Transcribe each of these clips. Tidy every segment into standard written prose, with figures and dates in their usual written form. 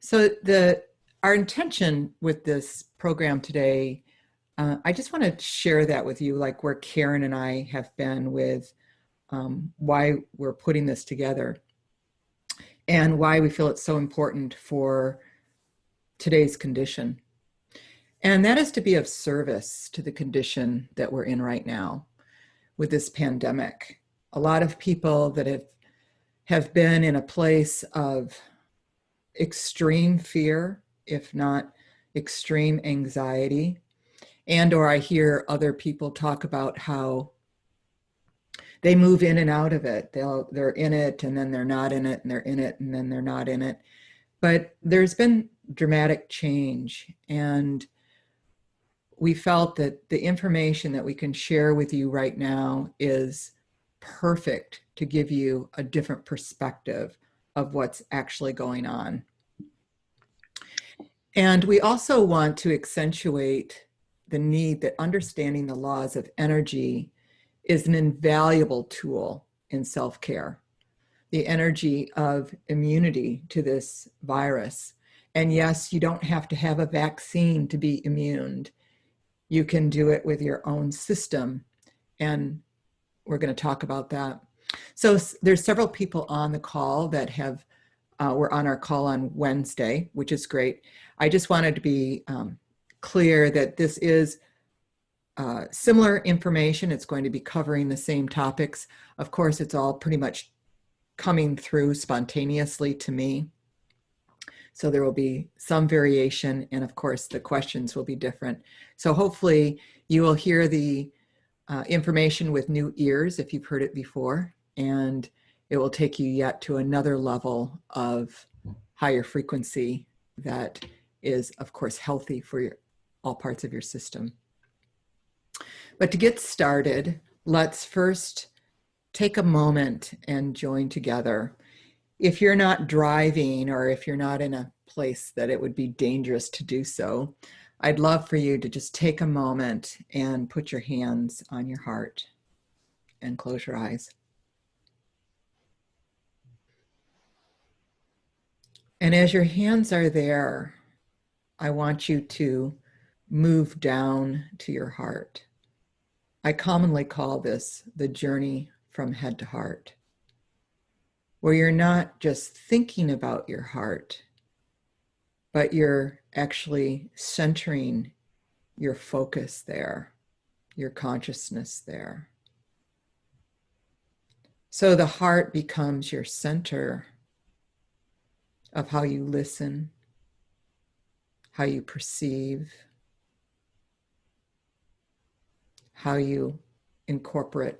So our intention with this program today, I just want to share that with you, like where Karen and I have been with why we're putting this together and why we feel it's so important for today's condition. And that is to be of service to the condition that we're in right now with this pandemic. A lot of people that have been in a place of extreme fear, if not extreme anxiety, or I hear other people talk about how they move in and out of it. They're in it and then they're not in it, and they're in it and then they're not in it. But there's been dramatic change, and we felt that the information that we can share with you right now is perfect to give you a different perspective of what's actually going on. And we also want to accentuate the need that understanding the laws of energy is an invaluable tool in self-care, the energy of immunity to this virus. And yes, you don't have to have a vaccine to be immune. You can do it with your own system. And we're going to talk about that. So there's several people on the call that were on our call on Wednesday, which is great. I just wanted to be clear that this is similar information. It's going to be covering the same topics. Of course, it's all pretty much coming through spontaneously to me. So there will be some variation, and of course the questions will be different. So hopefully you will hear the information with new ears if you've heard it before, and it will take you yet to another level of higher frequency that is, of course, healthy for all parts of your system. But to get started, let's first take a moment and join together. If you're not driving, or if you're not in a place that it would be dangerous to do so, I'd love for you to just take a moment and put your hands on your heart and close your eyes. And as your hands are there, I want you to move down to your heart. I commonly call this the journey from head to heart, where you're not just thinking about your heart, but you're actually centering your focus there, your consciousness there. So the heart becomes your center of how you listen, how you perceive, how you incorporate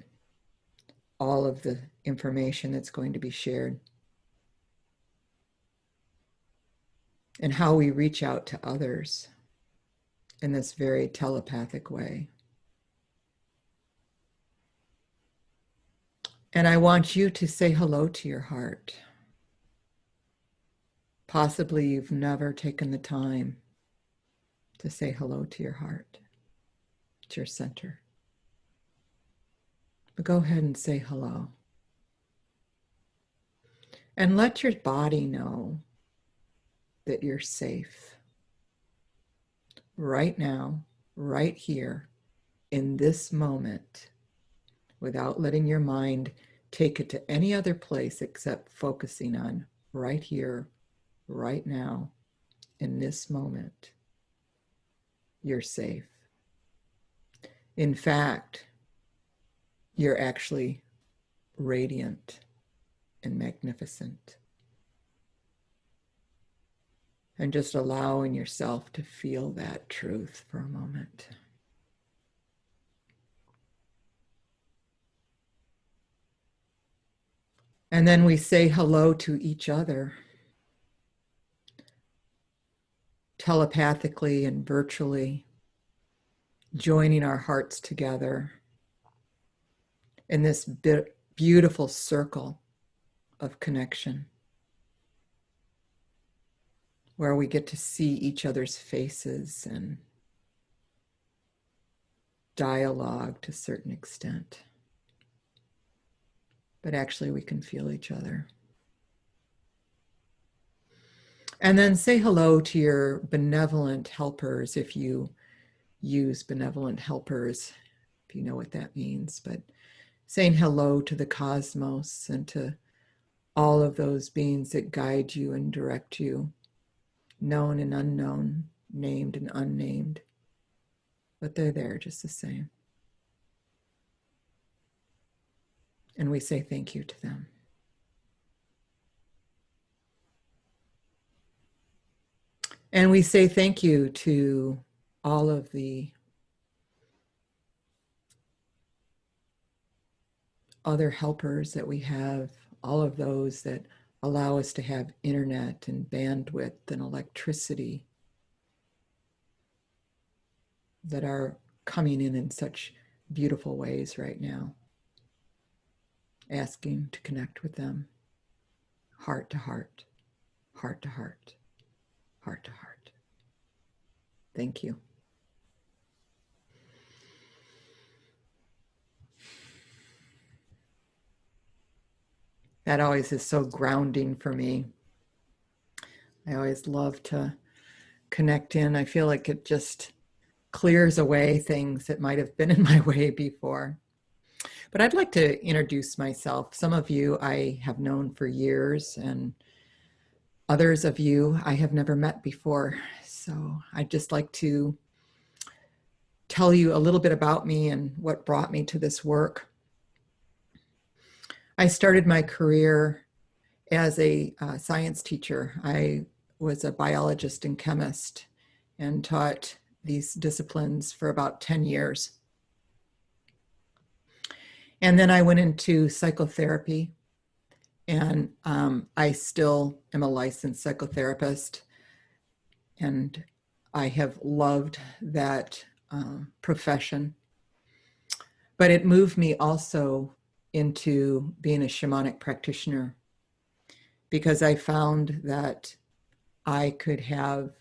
all of the information that's going to be shared, and how we reach out to others in this very telepathic way. And I want you to say hello to your heart. Possibly you've never taken the time to say hello to your heart. It's your center. But go ahead and say hello. And let your body know that you're safe. Right now, right here, in this moment, without letting your mind take it to any other place except focusing on right here, right now, in this moment, you're safe. In fact, you're actually radiant and magnificent. And just allowing yourself to feel that truth for a moment. And then we say hello to each other, telepathically and virtually, joining our hearts together in this beautiful circle of connection, where we get to see each other's faces and dialogue to a certain extent. But actually we can feel each other. And then say hello to your benevolent helpers if you use benevolent helpers, if you know what that means. But saying hello to the cosmos and to all of those beings that guide you and direct you, known and unknown, named and unnamed, but they're there just the same. And we say thank you to them. And we say thank you to all of the other helpers that we have, all of those that allow us to have internet and bandwidth and electricity that are coming in such beautiful ways right now. Asking to connect with them, heart to heart, heart to heart, heart to heart. Thank you. That always is so grounding for me. I always love to connect in. I feel like it just clears away things that might have been in my way before. But I'd like to introduce myself. Some of you I have known for years, and others of you I have never met before. So I'd just like to tell you a little bit about me and what brought me to this work. I started my career as a science teacher. I was a biologist and chemist and taught these disciplines for about 10 years. And then I went into psychotherapy, and I still am a licensed psychotherapist, and I have loved that profession. But it moved me also into being a shamanic practitioner, because I found that I could have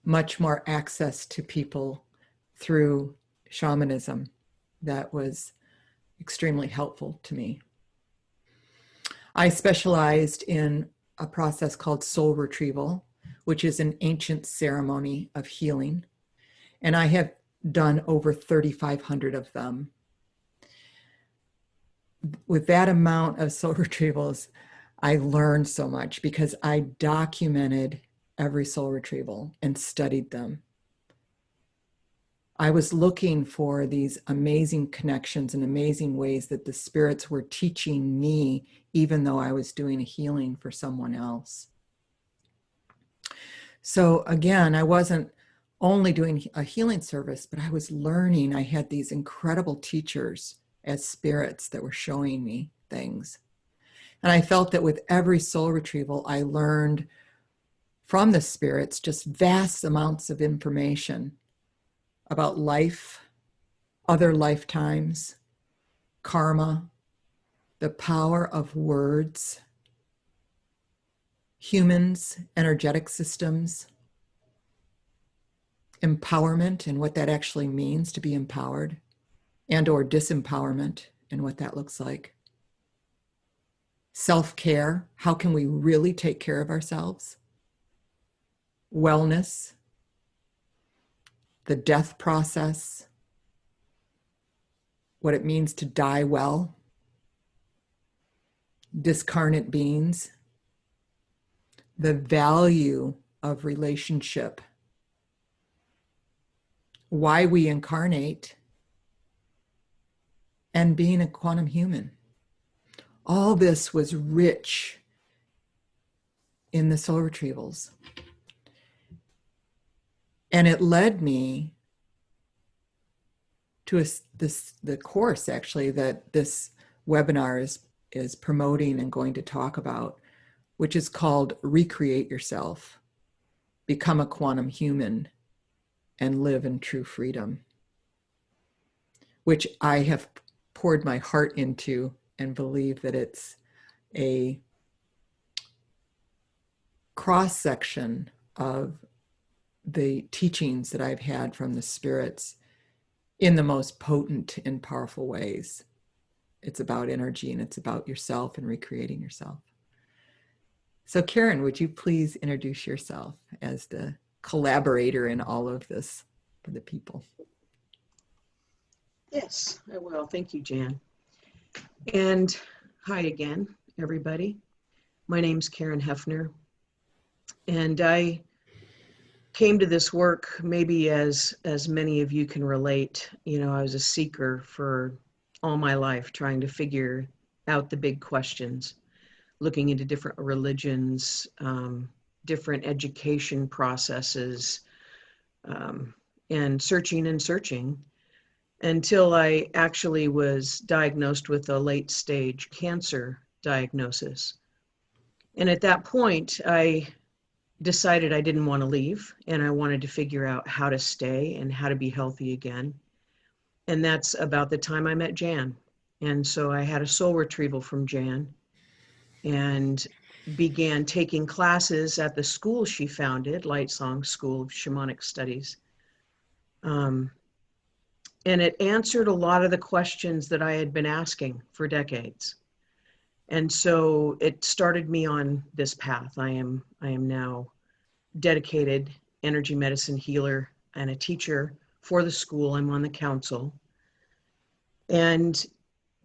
much more access to people through shamanism. That was extremely helpful to me. I specialized in a process called soul retrieval, which is an ancient ceremony of healing. And I have done over 3,500 of them. With that amount of soul retrievals, I learned so much because I documented every soul retrieval and studied them. I was looking for these amazing connections and amazing ways that the spirits were teaching me, even though I was doing a healing for someone else. So again, I wasn't only doing a healing service, but I was learning. I had these incredible teachers as spirits that were showing me things. And I felt that with every soul retrieval, I learned from the spirits just vast amounts of information about life, other lifetimes, karma, the power of words, humans, energetic systems, empowerment and what that actually means to be empowered, and or disempowerment and what that looks like. Self-care, how can we really take care of ourselves? Wellness, the death process, what it means to die well, discarnate beings, the value of relationship, why we incarnate, and being a quantum human. All this was rich in the soul retrievals. And it led me to the course, actually, that this webinar is promoting and going to talk about, which is called Recreate Yourself, Become a Quantum Human, and Live in True Freedom, which I have poured my heart into and believe that it's a cross-section of the teachings that I've had from the spirits in the most potent and powerful ways. It's about energy, and it's about yourself and recreating yourself. So Karen, would you please introduce yourself as the collaborator in all of this for the people? Yes, I will. Thank you, Jan. And hi again, everybody. My name's Karen Hefner, and I came to this work maybe as many of you can relate. You know, I was a seeker for all my life, trying to figure out the big questions, looking into different religions, different education processes, and searching until I actually was diagnosed with a late stage cancer diagnosis. And at that point, I decided I didn't want to leave and I wanted to figure out how to stay and how to be healthy again. And that's about the time I met Jan. And so I had a soul retrieval from Jan and began taking classes at the school she founded, Light Song School of Shamanic Studies. And it answered a lot of the questions that I had been asking for decades. And so it started me on this path. I am now dedicated energy medicine healer and a teacher for the school. I'm on the council. And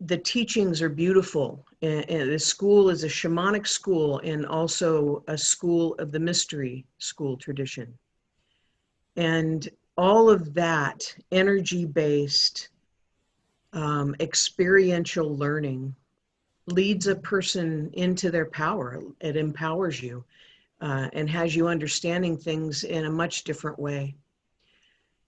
the teachings are beautiful. And the school is a shamanic school and also a school of the mystery school tradition. And all of that energy-based experiential learning leads a person into their power. It empowers you and has you understanding things in a much different way.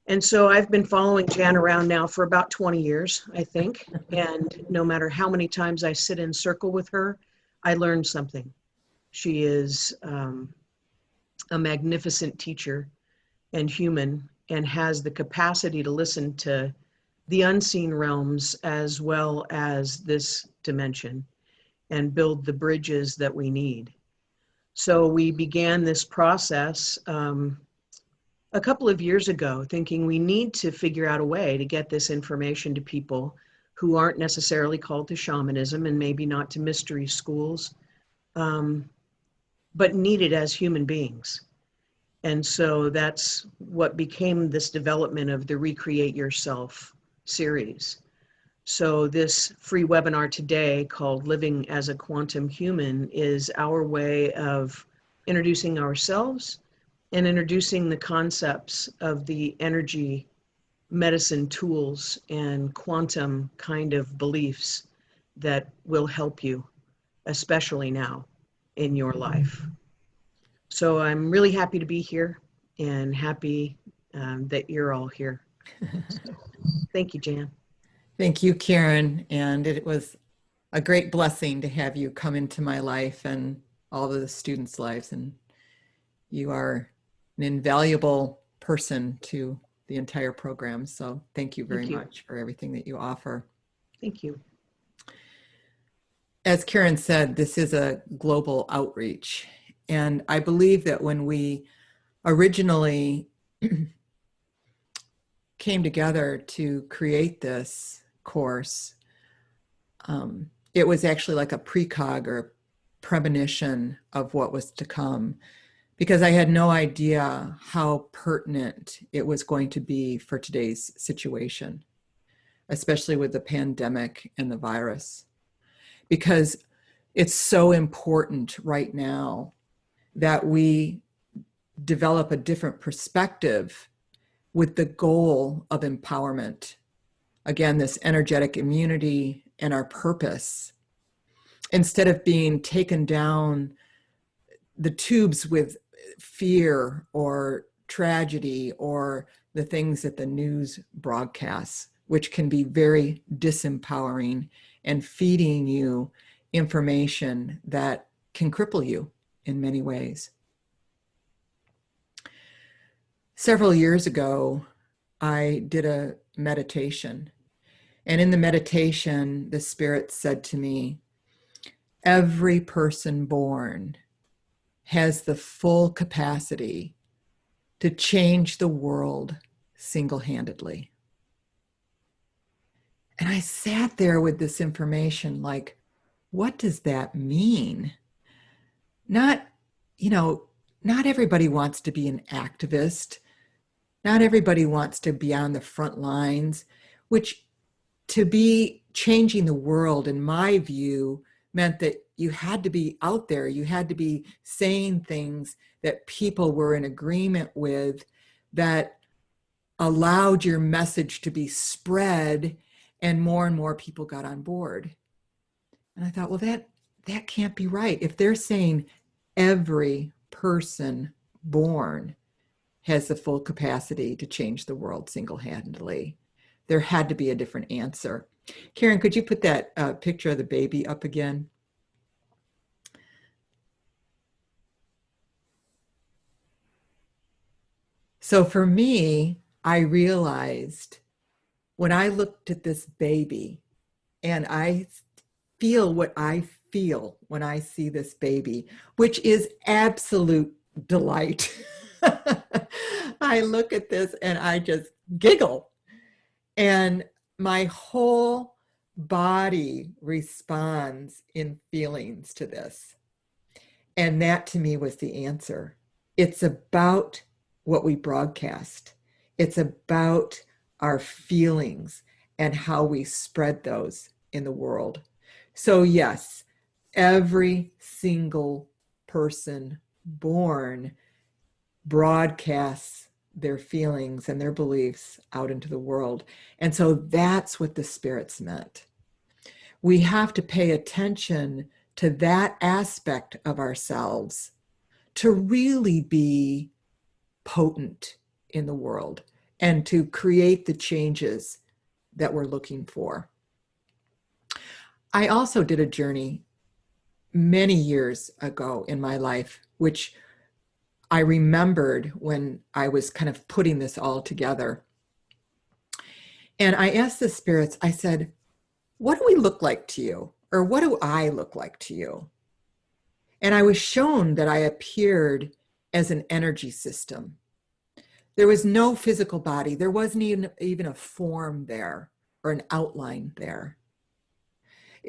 And so I've been following Jan around now for about 20 years, I think. And no matter how many times I sit in circle with her, I learn something. She is a magnificent teacher and human and has the capacity to listen to the unseen realms as well as this dimension and build the bridges that we need. So we began this process a couple of years ago, thinking we need to figure out a way to get this information to people who aren't necessarily called to shamanism and maybe not to mystery schools, but need it as human beings. And so that's what became this development of the Recreate Yourself series. So this free webinar today called Living as a Quantum Human is our way of introducing ourselves and introducing the concepts of the energy medicine tools and quantum kind of beliefs that will help you, especially now in your life. So I'm really happy to be here and happy that you're all here. So, thank you, Jan. Thank you, Karen. And it was a great blessing to have you come into my life and all of the students' lives. And you are an invaluable person to the entire program. So thank you very much for everything that you offer. Thank you. As Karen said, this is a global outreach. And I believe that when we originally came together to create this course, it was actually like a precog or premonition of what was to come, because I had no idea how pertinent it was going to be for today's situation, especially with the pandemic and the virus, because it's so important right now that we develop a different perspective with the goal of empowerment. Again, this energetic immunity and our purpose, instead of being taken down the tubes with fear or tragedy or the things that the news broadcasts, which can be very disempowering and feeding you information that can cripple you in many ways. Several years ago, I did a meditation. And in the meditation, the Spirit said to me, every person born has the full capacity to change the world single-handedly. And I sat there with this information like, what does that mean? not, you know, not everybody wants to be an activist. Not everybody wants to be on the front lines, which to be changing the world, in my view, meant that you had to be out there. You had to be saying things that people were in agreement with, that allowed your message to be spread, and more people got on board. And I thought, well, that can't be right. If they're saying every person born has the full capacity to change the world single-handedly, there had to be a different answer. Karen, could you put that picture of the baby up again? So for me, I realized when I looked at this baby, and I feel what I feel when I see this baby, which is absolute delight. I look at this and I just giggle, and my whole body responds in feelings to this. And that to me was the answer. It's about what we broadcast. It's about our feelings and how we spread those in the world. So yes, every single person born broadcasts their feelings and their beliefs out into the world. And so that's what the spirits meant. We have to pay attention to that aspect of ourselves to really be potent in the world and to create the changes that we're looking for. I also did a journey many years ago in my life, which I remembered when I was kind of putting this all together. And I asked the spirits, I said, what do we look like to you? Or what do I look like to you? And I was shown that I appeared as an energy system. There was no physical body. There wasn't even a form there or an outline there.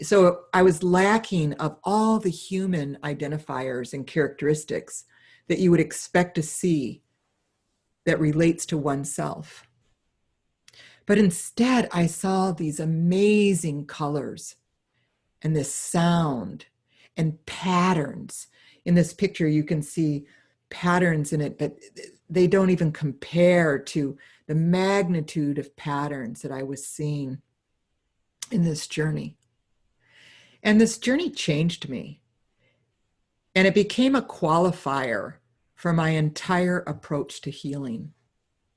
So I was lacking of all the human identifiers and characteristics that you would expect to see that relates to oneself. But instead, I saw these amazing colors and this sound and patterns. In this picture, you can see patterns in it, but they don't even compare to the magnitude of patterns that I was seeing in this journey. And this journey changed me. And it became a qualifier for my entire approach to healing,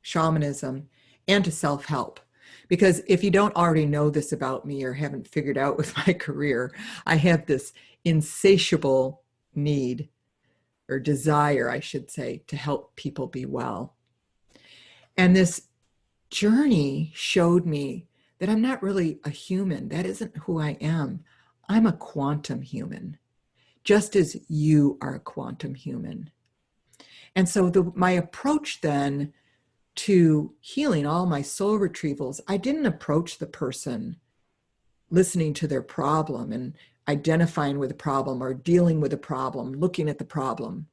shamanism, and to self-help. Because if you don't already know this about me or haven't figured out with my career, I have this insatiable need or desire, I should say, to help people be well. And this journey showed me that I'm not really a human. That isn't who I am. I'm a quantum human, just as you are a quantum human. And so my approach then to healing all my soul retrievals, I didn't approach the person listening to their problem and identifying with the problem or dealing with the problem, looking at the problem.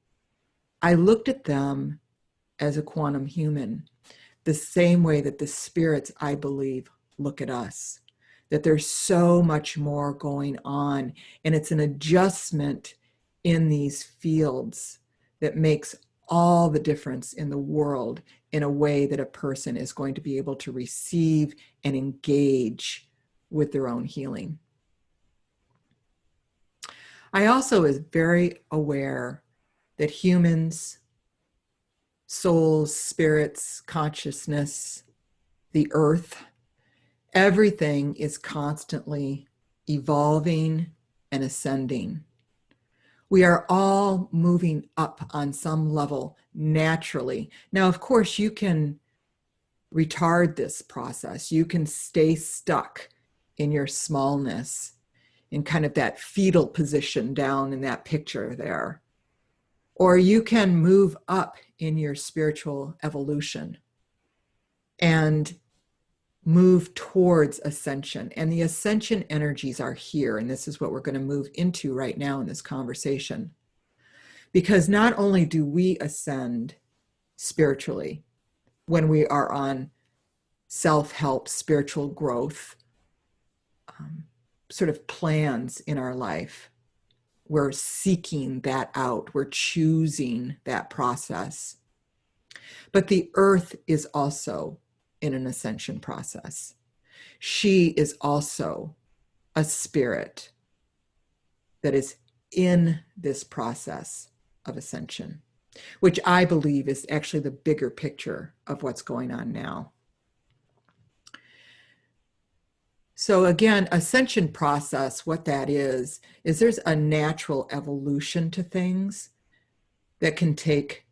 I looked at them as a quantum human, the same way that the spirits, I believe, look at us, that there's so much more going on. And it's an adjustment in these fields that makes all the difference in the world in a way that a person is going to be able to receive and engage with their own healing. I also was very aware that humans, souls, spirits, consciousness, the earth, everything is constantly evolving and ascending. We are all moving up on some level naturally. Now, of course, you can retard this process. You can stay stuck in your smallness, in kind of that fetal position down in that picture there. Or you can move up in your spiritual evolution and move towards ascension. And the ascension energies are here. And this is what we're going to move into right now in this conversation. Because not only do we ascend spiritually when we are on self-help, spiritual growth sort of plans in our life, we're seeking that out, we're choosing that process. But the earth is also in an ascension process. She is also a spirit that is in this process of ascension, which I believe is actually the bigger picture of what's going on now. So again, ascension process, what that is there's a natural evolution to things that can take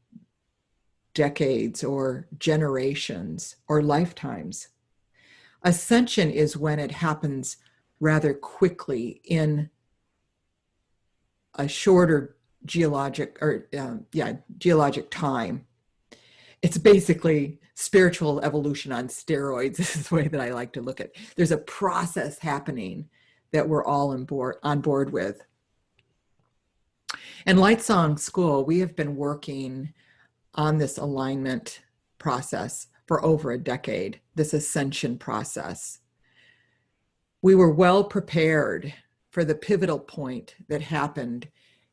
decades or generations or lifetimes. Ascension is when it happens rather quickly in a shorter geologic time. It's basically spiritual evolution on steroids. This is the way that I like to look at it. There's a process happening that we're all on board with. And Lightsong School, we have been working on this alignment process for over a decade, this ascension process. We were well prepared for the pivotal point that happened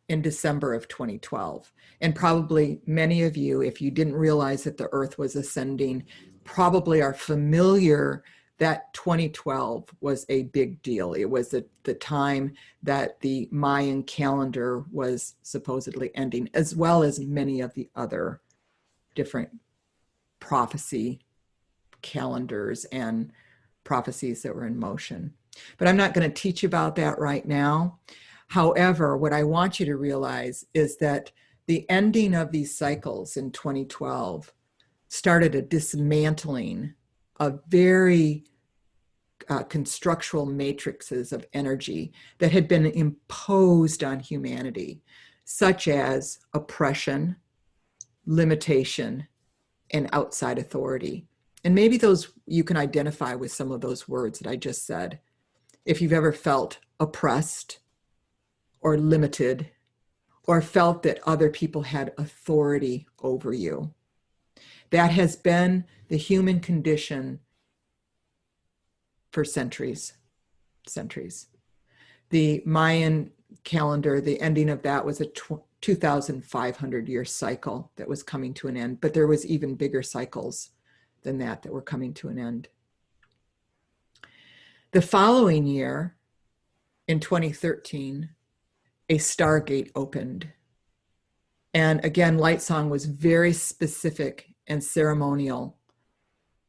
in December of 2012. And probably many of you, if you didn't realize that the earth was ascending, probably are familiar that 2012 was a big deal. It was the time that the Mayan calendar was supposedly ending, as well as many of the other different prophecy calendars and prophecies that were in motion. But I'm not going to teach about that right now. However, what I want you to realize is that the ending of these cycles in 2012 started a dismantling of very constructual matrices of energy that had been imposed on humanity, such as oppression, limitation, and outside authority. And maybe those you can identify with some of those words that I just said. If you've ever felt oppressed or limited, or felt that other people had authority over you. That has been the human condition for centuries. The Mayan calendar, the ending of that was a 2,500 year cycle that was coming to an end, but there was even bigger cycles than that were coming to an end. The following year, in 2013, a stargate opened. And again, Lightsong was very specific and ceremonial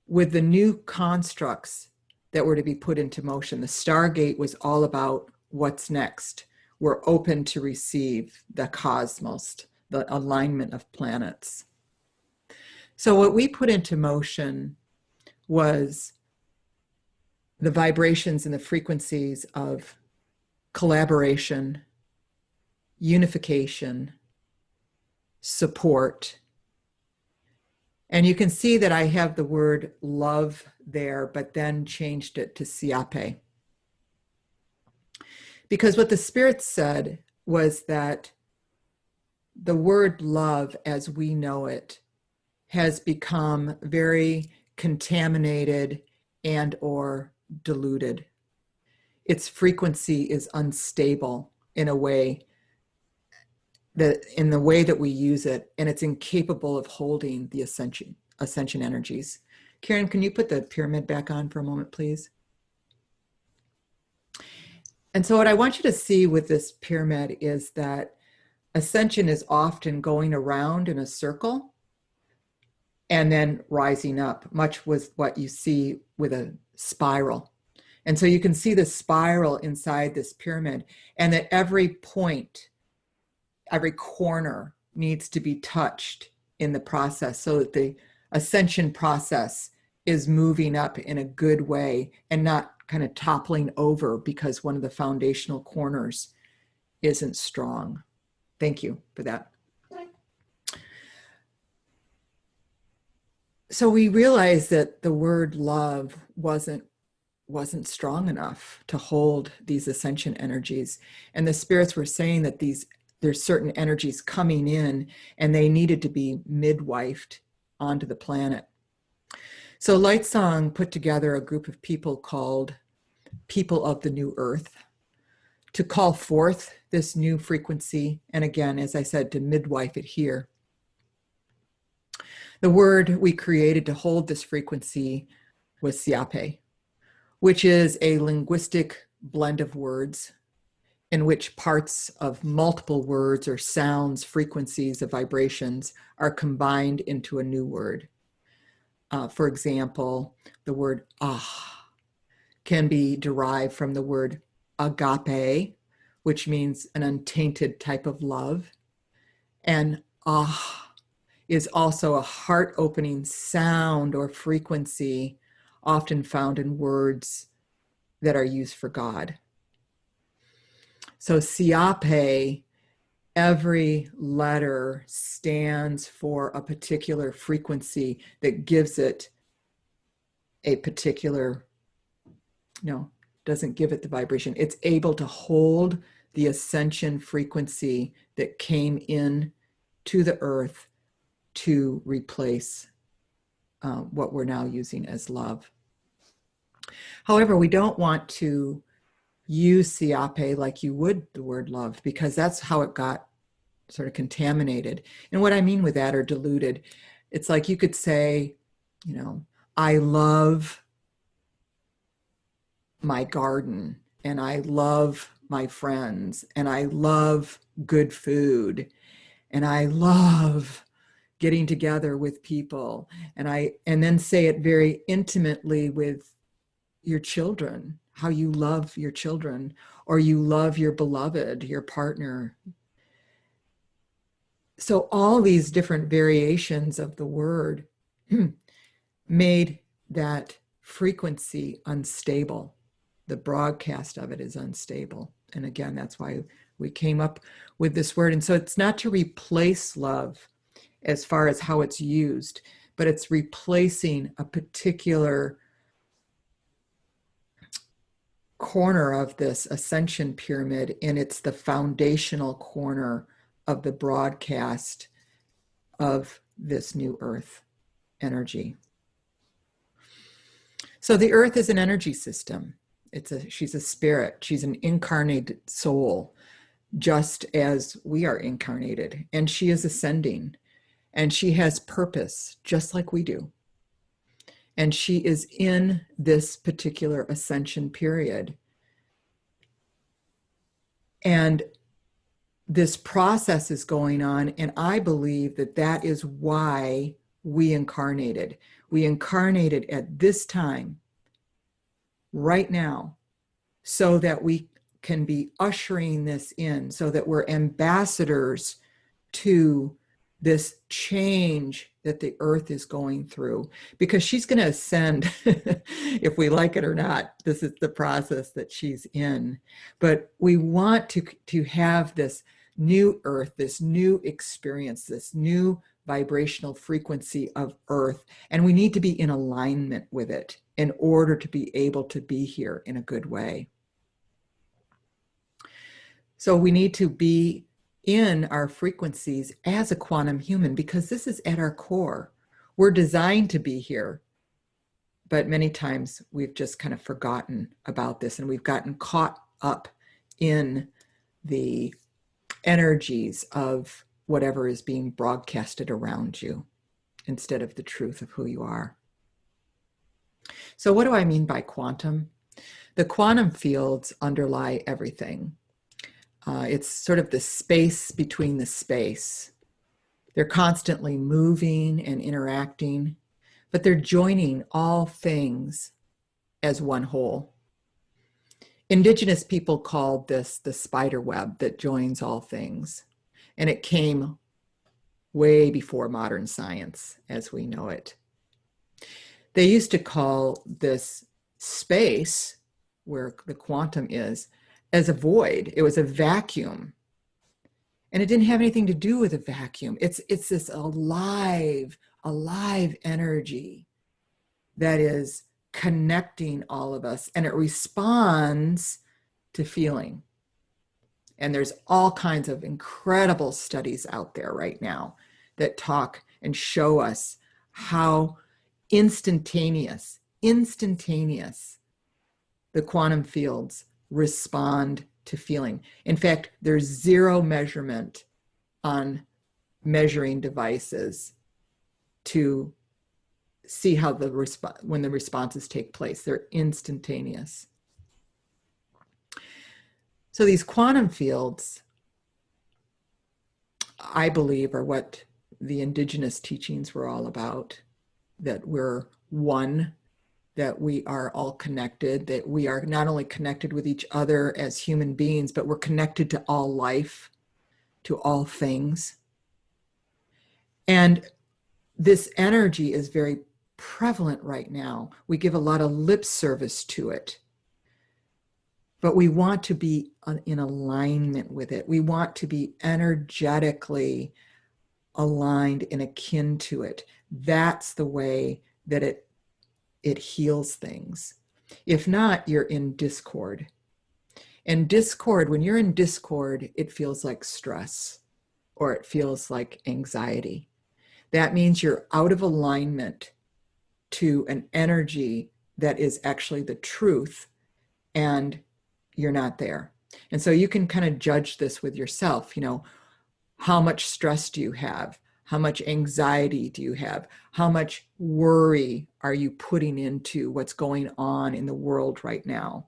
with the new constructs that were to be put into motion. The stargate was all about what's next. We're open to receive the cosmos, the alignment of planets. So what we put into motion was the vibrations and the frequencies of collaboration, unification, support. And you can see that I have the word love there, but then changed it to siape. Because what the Spirit said was that the word love as we know it has become very contaminated and or diluted. Its frequency is unstable in a way that in the way that we use it, and it's incapable of holding the ascension energies. Karen, can you put the pyramid back on for a moment, please? And so what I want you to see with this pyramid is that ascension is often going around in a circle and then rising up, much with what you see with a spiral. And so you can see the spiral inside this pyramid, and that every point, every corner needs to be touched in the process so that the ascension process is moving up in a good way and not kind of toppling over because one of the foundational corners isn't strong. Thank you for that. So we realized that the word love wasn't strong enough to hold these ascension energies. And the spirits were saying that these there's certain energies coming in, and they needed to be midwifed onto the planet. So Lightsong put together a group of people called People of the New Earth to call forth this new frequency. And again, as I said, to midwife it here. The word we created to hold this frequency was siape, which is a linguistic blend of words in which parts of multiple words or sounds, frequencies of vibrations are combined into a new word. For example, the word can be derived from the word agape, which means an untainted type of love. And is also a heart-opening sound or frequency often found in words that are used for God. So siape, every letter stands for a particular frequency that gives it a particular, doesn't give it the vibration. It's able to hold the ascension frequency that came in to the earth to replace what we're now using as love. However, we don't want to use siape like you would the word love, because that's how it got sort of contaminated. And what I mean with that, or diluted, it's like you could say, I love my garden, and I love my friends, and I love good food, and I love getting together with people, and then say it very intimately with your children, how you love your children, or you love your beloved, your partner. So all these different variations of the word made that frequency unstable. The broadcast of it is unstable. And again, that's why we came up with this word. And so it's not to replace love as far as how it's used, but it's replacing a particular corner of this ascension pyramid, and it's the foundational corner of the broadcast of this new earth energy. So the earth is an energy system. She's a spirit. She's an incarnated soul, just as we are incarnated, and she is ascending, and she has purpose just like we do. And she is in this particular ascension period. And this process is going on, and I believe that that is why we incarnated. We incarnated at this time, right now, so that we can be ushering this in, so that we're ambassadors to this change that the earth is going through, because she's going to ascend if we like it or not. This is the process that she's in. But we want to have this new earth, this new experience, this new vibrational frequency of earth, and we need to be in alignment with it in order to be able to be here in a good way. So we need to be in our frequencies as a quantum human, because this is at our core. We're designed to be here, but many times we've just kind of forgotten about this, and we've gotten caught up in the energies of whatever is being broadcasted around you instead of the truth of who you are. So what do I mean by quantum? The quantum fields underlie everything. It's sort of the space between the space. They're constantly moving and interacting, but they're joining all things as one whole. Indigenous people called this the spider web that joins all things, and it came way before modern science as we know it. They used to call this space where the quantum is as a void. It was a vacuum. And it didn't have anything to do with a vacuum. It's this alive energy that is connecting all of us, and it responds to feeling. And there's all kinds of incredible studies out there right now that talk and show us how instantaneous the quantum fields respond to feeling. In fact, there's zero measurement on measuring devices to see how when the responses take place. They're instantaneous. So these quantum fields, I believe, are what the indigenous teachings were all about, that we're one, that we are all connected, that we are not only connected with each other as human beings, but we're connected to all life, to all things. And this energy is very prevalent right now. We give a lot of lip service to it, but we want to be in alignment with it. We want to be energetically aligned and akin to it. That's the way that it heals things. If not, you're in discord. And discord, when you're in discord, it feels like stress or it feels like anxiety. That means you're out of alignment to an energy that is actually the truth, and you're not there. And so you can kind of judge this with yourself. How much stress do you have? How much anxiety do you have? How much worry are you putting into what's going on in the world right now?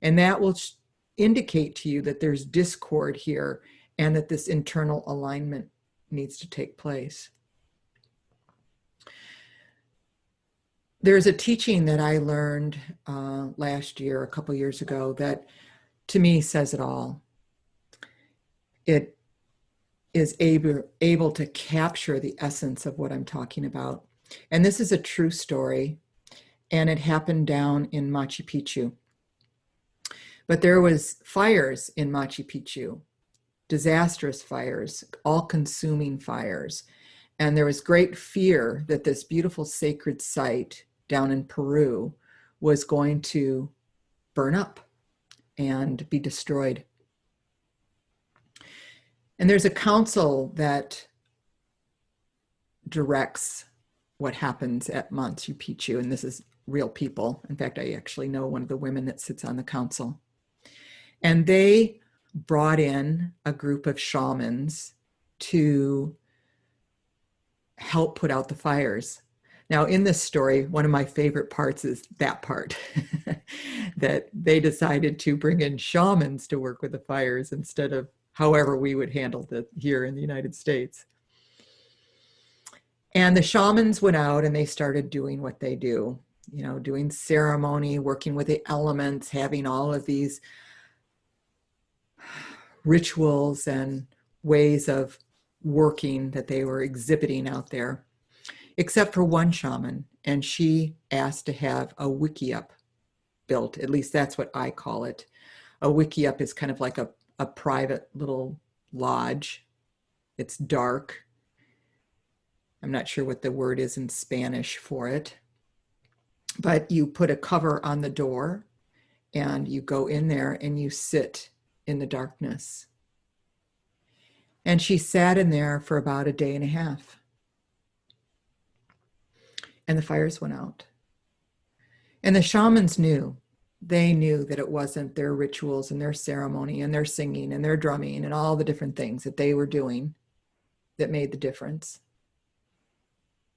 And that will indicate to you that there's discord here and that this internal alignment needs to take place. There's a teaching that I learned last year, a couple years ago, that to me says it all. It is able to capture the essence of what I'm talking about. And this is a true story, and it happened down in Machu Picchu. But there was fires in Machu Picchu, disastrous fires, all-consuming fires. And there was great fear that this beautiful sacred site down in Peru was going to burn up and be destroyed. And there's a council that directs what happens at Machu Picchu, and this is real people. In fact, I actually know one of the women that sits on the council. And they brought in a group of shamans to help put out the fires. Now, in this story, one of my favorite parts is that part, that they decided to bring in shamans to work with the fires instead of however we would handle it here in the United States. And the shamans went out and they started doing what they do, doing ceremony, working with the elements, having all of these rituals and ways of working that they were exhibiting out there, except for one shaman. And she asked to have a wickiup built. At least that's what I call it. A wickiup is kind of like a private little lodge. It's dark. I'm not sure what the word is in Spanish for it. But you put a cover on the door and you go in there and you sit in the darkness. And she sat in there for about a day and a half. And the fires went out. And the shamans knew. They knew that it wasn't their rituals and their ceremony and their singing and their drumming and all the different things that they were doing that made the difference.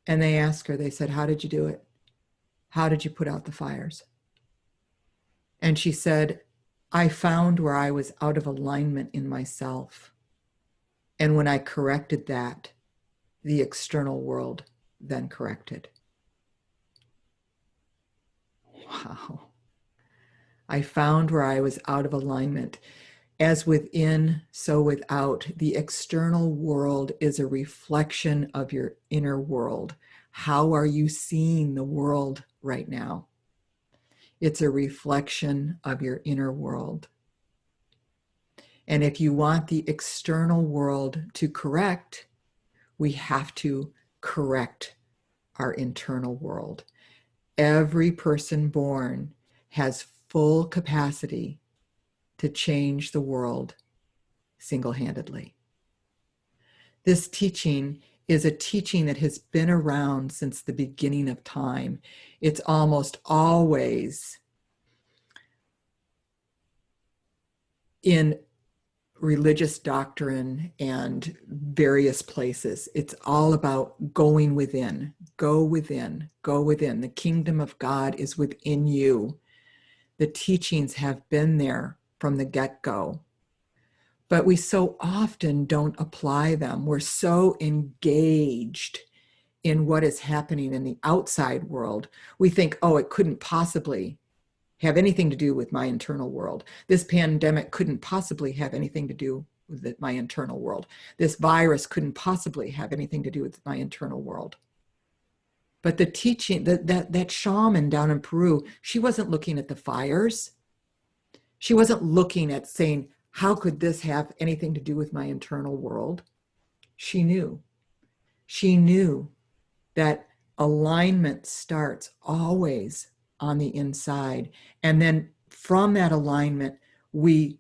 And they asked her, they said, "How did you do it? How did you put out the fires?" And she said, "I found where I was out of alignment in myself. And when I corrected that, the external world then corrected." Wow. I found where I was out of alignment. As within, so without. The external world is a reflection of your inner world. How are you seeing the world right now? It's a reflection of your inner world. And if you want the external world to correct, we have to correct our internal world. Every person born has full capacity to change the world single-handedly. This teaching is a teaching that has been around since the beginning of time. It's almost always in religious doctrine and various places. It's all about going within, go within, go within. The kingdom of God is within you. The teachings have been there from the get-go. But we so often don't apply them. We're so engaged in what is happening in the outside world. We think, oh, it couldn't possibly have anything to do with my internal world. This pandemic couldn't possibly have anything to do with my internal world. This virus couldn't possibly have anything to do with my internal world. But the teaching, that shaman down in Peru, she wasn't looking at the fires. She wasn't looking at saying, how could this have anything to do with my internal world? She knew. She knew that alignment starts always on the inside. And then from that alignment, we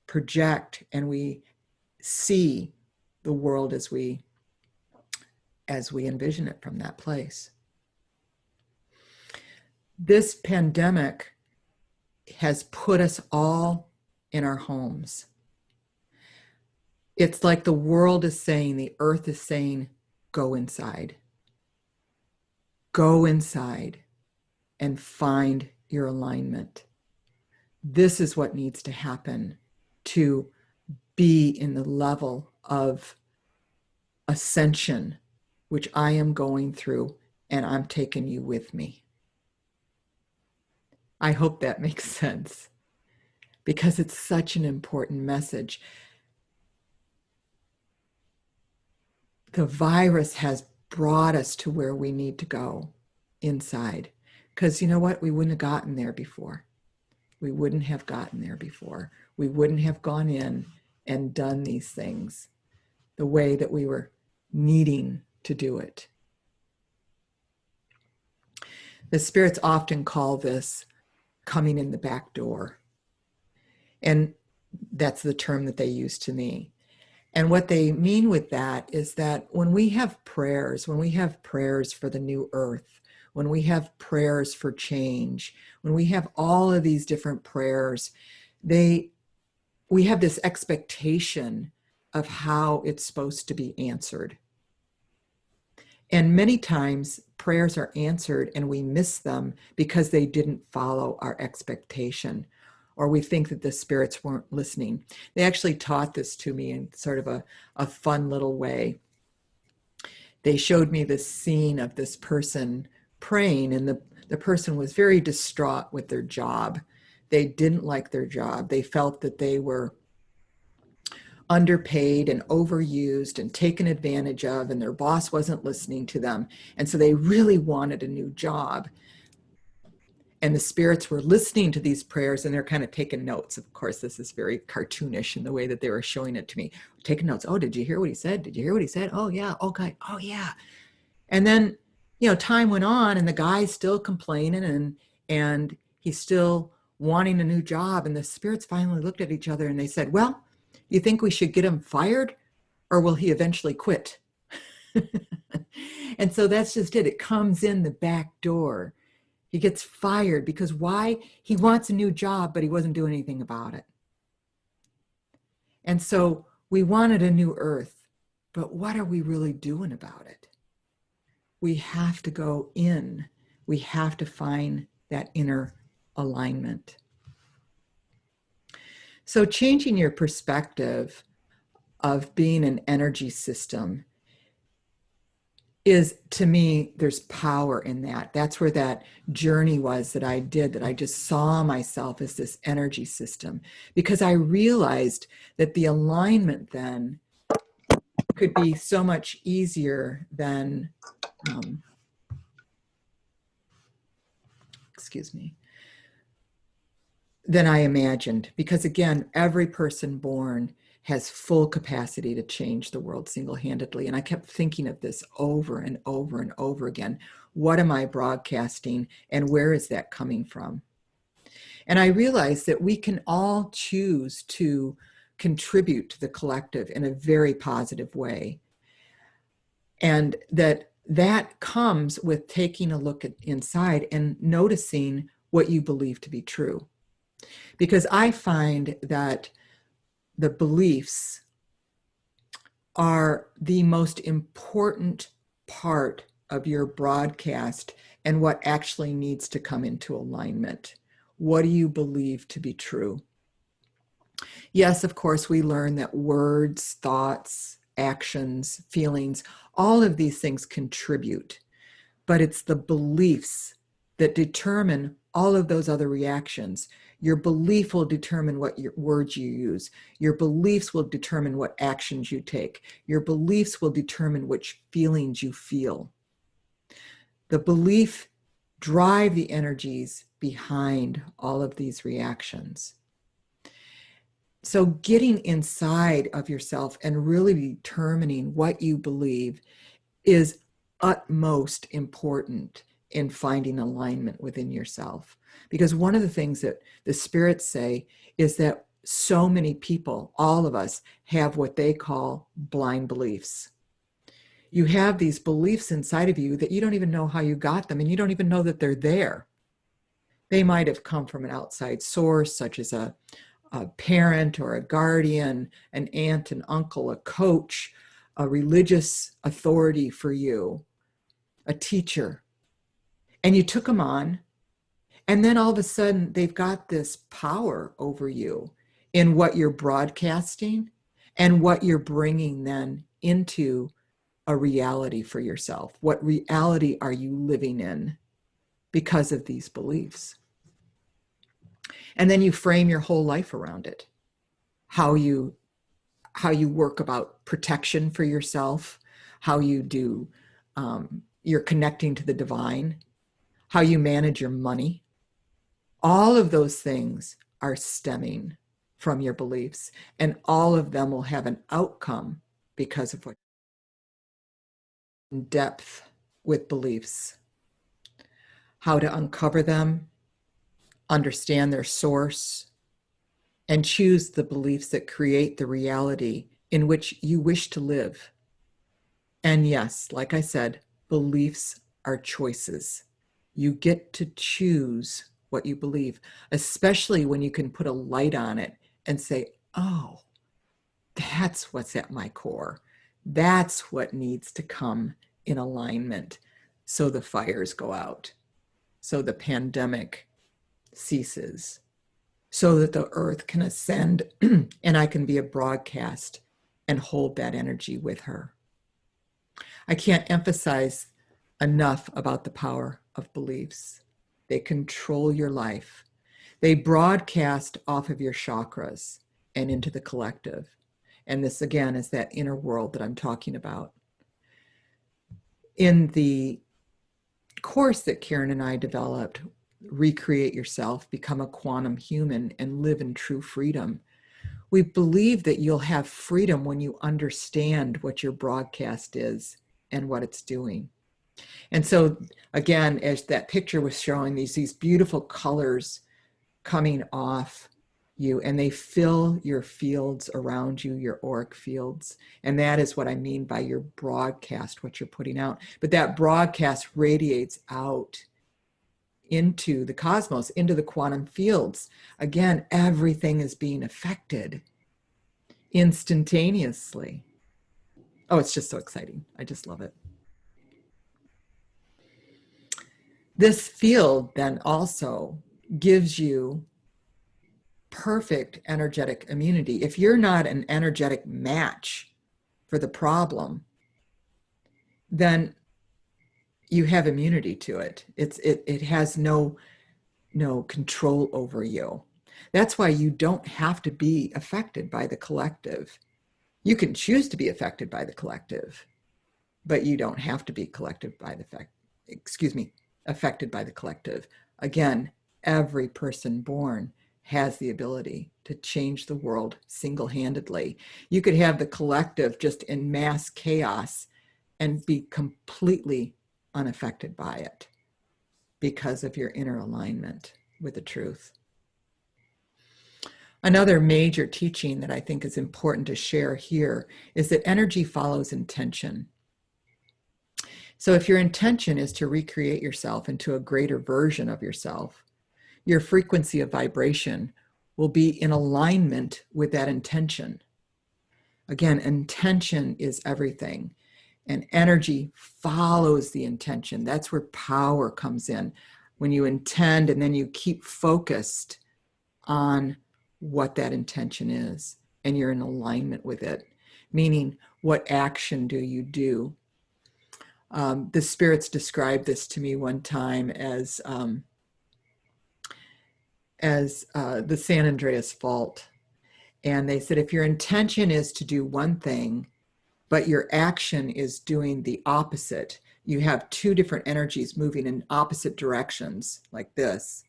project and we see the world as we envision it from that place. This pandemic has put us all in our homes. It's like the world is saying, the earth is saying, go inside. Go inside and find your alignment. This is what needs to happen to be in the level of ascension, which I am going through, and I'm taking you with me. I hope that makes sense, because it's such an important message. The virus has brought us to where we need to go, inside. Because you know what? We wouldn't have gotten there before. We wouldn't have gotten there before. We wouldn't have gone in and done these things the way that we were needing to do it. The spirits often call this coming in the back door. And that's the term that they use to me. And what they mean with that is that when we have prayers for the new earth, when we have prayers for change, when we have all of these different prayers, we have this expectation of how it's supposed to be answered. And many times prayers are answered and we miss them because they didn't follow our expectation, or we think that the spirits weren't listening. They actually taught this to me in sort of a fun little way. They showed me this scene of this person praying, and the person was very distraught with their job. They didn't like their job. They felt that they were underpaid and overused and taken advantage of, and their boss wasn't listening to them. And so they really wanted a new job. And the spirits were listening to these prayers, and they're kind of taking notes. Of course, this is very cartoonish in the way that they were showing it to me. Taking notes. Oh, did you hear what he said? Did you hear what he said? Oh, yeah. Okay. Oh, yeah. And then, time went on, and the guy's still complaining, and he's still wanting a new job. And the spirits finally looked at each other and they said, well, you think we should get him fired, or will he eventually quit? And so that's just it. It comes in the back door. He gets fired because why? He wants a new job, but he wasn't doing anything about it. And so we wanted a new earth, but what are we really doing about it? We have to go in. We have to find that inner alignment. So changing your perspective of being an energy system is, to me, there's power in that. That's where that journey was that I did, that I just saw myself as this energy system, because I realized that the alignment then could be so much easier than, than I imagined. Because again, every person born has full capacity to change the world single-handedly. And I kept thinking of this over and over and over again. What am I broadcasting, and where is that coming from? And I realized that we can all choose to contribute to the collective in a very positive way. And that comes with taking a look inside and noticing what you believe to be true. Because I find that the beliefs are the most important part of your broadcast and what actually needs to come into alignment. What do you believe to be true? Yes, of course, we learn that words, thoughts, actions, feelings, all of these things contribute, but it's the beliefs that determine all of those other reactions. Your belief will determine what words you use. Your beliefs will determine what actions you take. Your beliefs will determine which feelings you feel. The belief drive the energies behind all of these reactions. So getting inside of yourself and really determining what you believe is utmost important in finding alignment within yourself. Because one of the things that the spirits say is that so many people, all of us, have what they call blind beliefs. You have these beliefs inside of you that you don't even know how you got them, and you don't even know that they're there. They might have come from an outside source, such as a parent or a guardian, an aunt, an uncle, a coach, a religious authority for you, a teacher. And you took them on, and then all of a sudden they've got this power over you in what you're broadcasting and what you're bringing then into a reality for yourself. What reality are you living in because of these beliefs? And then you frame your whole life around it. How you work about protection for yourself, how you do, you're connecting to the divine, how you manage your money. All of those things are stemming from your beliefs, and all of them will have an outcome because of what in depth with beliefs, how to uncover them, understand their source, and choose the beliefs that create the reality in which you wish to live. And yes, like I said, beliefs are choices. You get to choose what you believe, especially when you can put a light on it and say, oh, that's what's at my core. That's what needs to come in alignment so the fires go out, so the pandemic ceases, so that the earth can ascend and I can be a broadcast and hold that energy with her. I can't emphasize enough about the power of beliefs. They control your life. They broadcast off of your chakras and into the collective. And this, again, is that inner world that I'm talking about. In the course that Karen and I developed, Recreate Yourself, Become a Quantum Human, and Live in True Freedom, we believe that you'll have freedom when you understand what your broadcast is and what it's doing. And so, again, as that picture was showing, these beautiful colors coming off you, and they fill your fields around you, your auric fields. And that is what I mean by your broadcast, what you're putting out. But that broadcast radiates out into the cosmos, into the quantum fields. Again, everything is being affected instantaneously. Oh, it's just so exciting. I just love it. This field then also gives you perfect energetic immunity. If you're not an energetic match for the problem, then you have immunity to it. It has no control over you. That's why you don't have to be affected by the collective. You can choose to be affected by the collective, but you don't have to be affected by the collective. Again, every person born has the ability to change the world single-handedly. You could have the collective just in mass chaos and be completely unaffected by it because of your inner alignment with the truth. Another major teaching that I think is important to share here is that energy follows intention. So if your intention is to recreate yourself into a greater version of yourself, your frequency of vibration will be in alignment with that intention. Again, intention is everything, and energy follows the intention. That's where power comes in. When you intend and then you keep focused on what that intention is, and you're in alignment with it, meaning what action do you do? The spirits described this to me one time as the San Andreas fault. And they said, if your intention is to do one thing, but your action is doing the opposite, you have two different energies moving in opposite directions like this,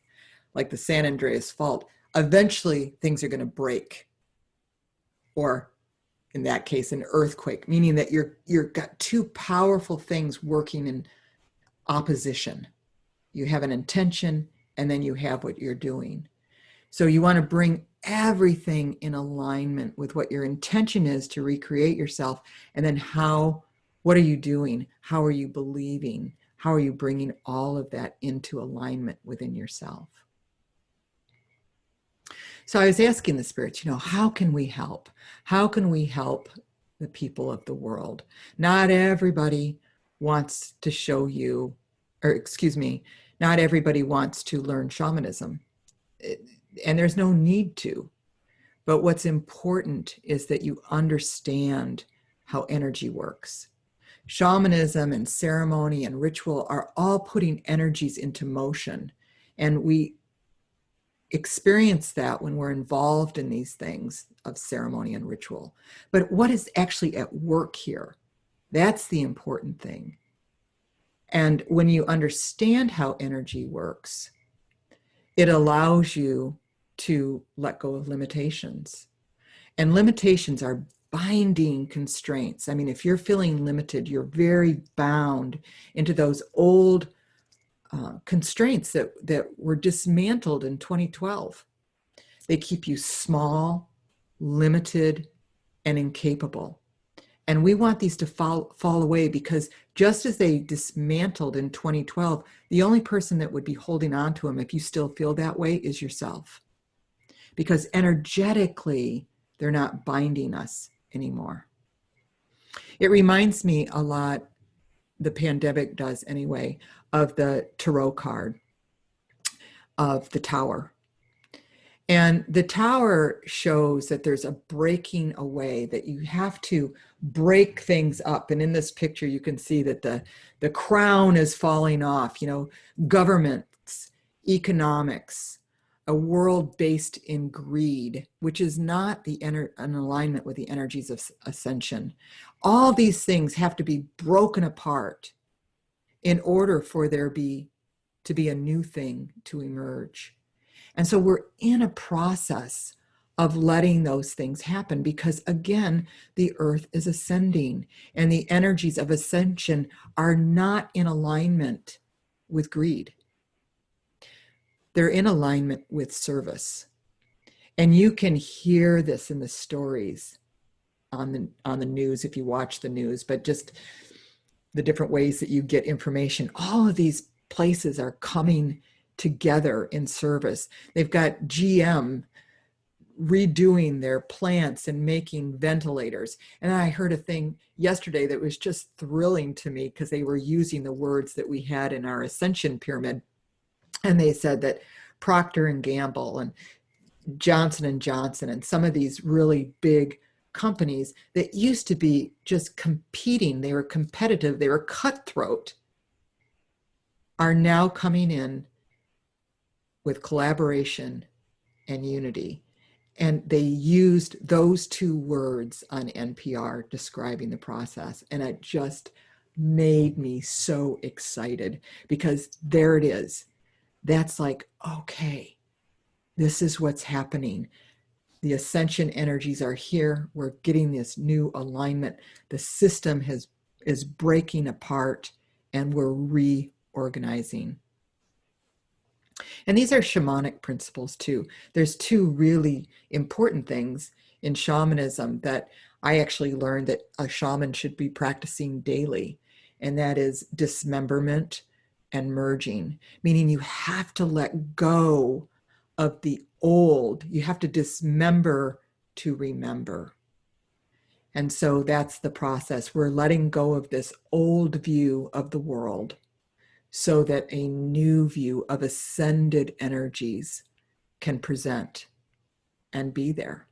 like the San Andreas fault, eventually things are going to break. Or in that case, an earthquake, meaning that you've got two powerful things working in opposition. You have an intention, and then you have what you're doing. So you want to bring everything in alignment with what your intention is to recreate yourself. And then what are you doing? How are you believing? How are you bringing all of that into alignment within yourself? So I was asking the spirits, how can we help? How can we help the people of the world? Not everybody wants to show you, or excuse me, not everybody wants to learn shamanism. And there's no need to. But what's important is that you understand how energy works. Shamanism and ceremony and ritual are all putting energies into motion. And we experience that when we're involved in these things of ceremony and ritual. But what is actually at work here? That's the important thing. And when you understand how energy works, it allows you to let go of limitations. And limitations are binding constraints. I mean, if you're feeling limited, you're very bound into those old constraints that were dismantled in 2012. They keep you small, limited, and incapable. And we want these to fall away, because just as they dismantled in 2012, the only person that would be holding on to them, if you still feel that way, is yourself. Because energetically, they're not binding us anymore. It reminds me a lot, the pandemic does anyway, of the tarot card of the Tower. And the Tower shows that there's a breaking away, that you have to break things up. And in this picture, you can see that the crown is falling off, governments, economics, a world based in greed, which is not an alignment with the energies of ascension. All these things have to be broken apart in order for there to be a new thing to emerge. And so we're in a process of letting those things happen, because again, the earth is ascending, and the energies of ascension are not in alignment with greed. They're in alignment with service. And you can hear this in the stories on the news if you watch the news, but just the different ways that you get information. All of these places are coming together in service. They've got GM redoing their plants and making ventilators. And I heard a thing yesterday that was just thrilling to me, because they were using the words that we had in our ascension pyramid. And they said that Procter and Gamble and Johnson and Johnson and some of these really big companies that used to be just competing, they were competitive, they were cutthroat, are now coming in with collaboration and unity. And they used those two words on NPR describing the process. And it just made me so excited, because there it is. That's like, okay, this is what's happening. The ascension energies are here. We're getting this new alignment. The system is breaking apart, and we're reorganizing. And these are shamanic principles too. There's two really important things in shamanism that I actually learned that a shaman should be practicing daily, and that is dismemberment and merging, meaning you have to let go of the old. You have to dismember to remember. And so that's the process. We're letting go of this old view of the world so that a new view of ascended energies can present and be there.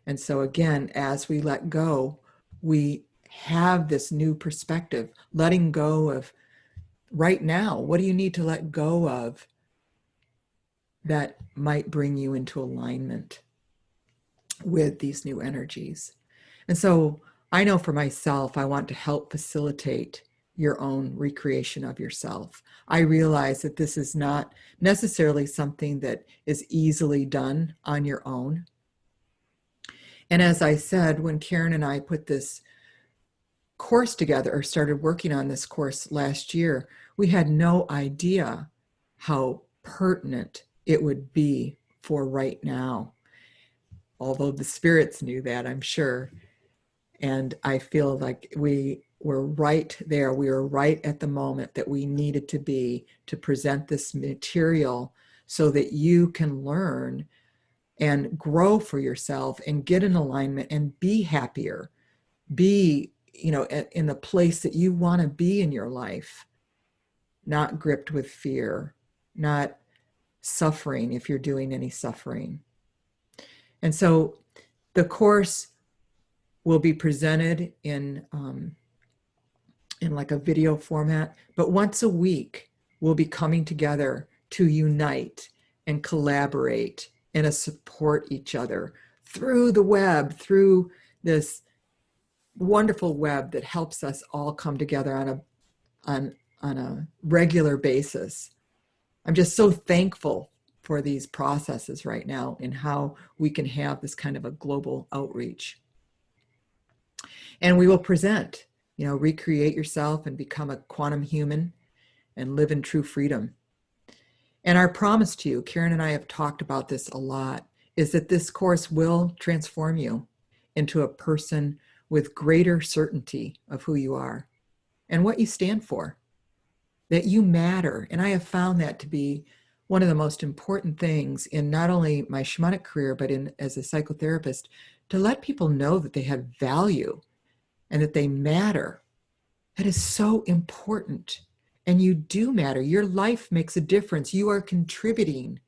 And so, again, as we let go, we have this new perspective, letting go of right now. What do you need to let go of that might bring you into alignment with these new energies? And so, I know for myself, I want to help facilitate your own recreation of yourself. I realize that this is not necessarily something that is easily done on your own. And as I said, when Karen and I put this course together or started working on this course last year, we had no idea how pertinent it would be for right now. Although the spirits knew that, I'm sure. And I feel like we were right there. We were right at the moment that we needed to be to present this material so that you can learn and grow for yourself and get in alignment and be happier, be, in the place that you want to be in your life, not gripped with fear, not suffering if you're doing any suffering. And so the course will be presented in like a video format, but once a week we'll be coming together to unite and collaborate and support each other through the web, through this wonderful web that helps us all come together on a regular basis. I'm just so thankful for these processes right now and how we can have this kind of a global outreach. And we will present, recreate yourself and become a quantum human and live in true freedom. And our promise to you, Karen and I have talked about this a lot, is that this course will transform you into a person with greater certainty of who you are and what you stand for, that you matter. And I have found that to be one of the most important things in not only my shamanic career, but as a psychotherapist, to let people know that they have value and that they matter. That is so important. And you do matter. Your life makes a difference. You are contributing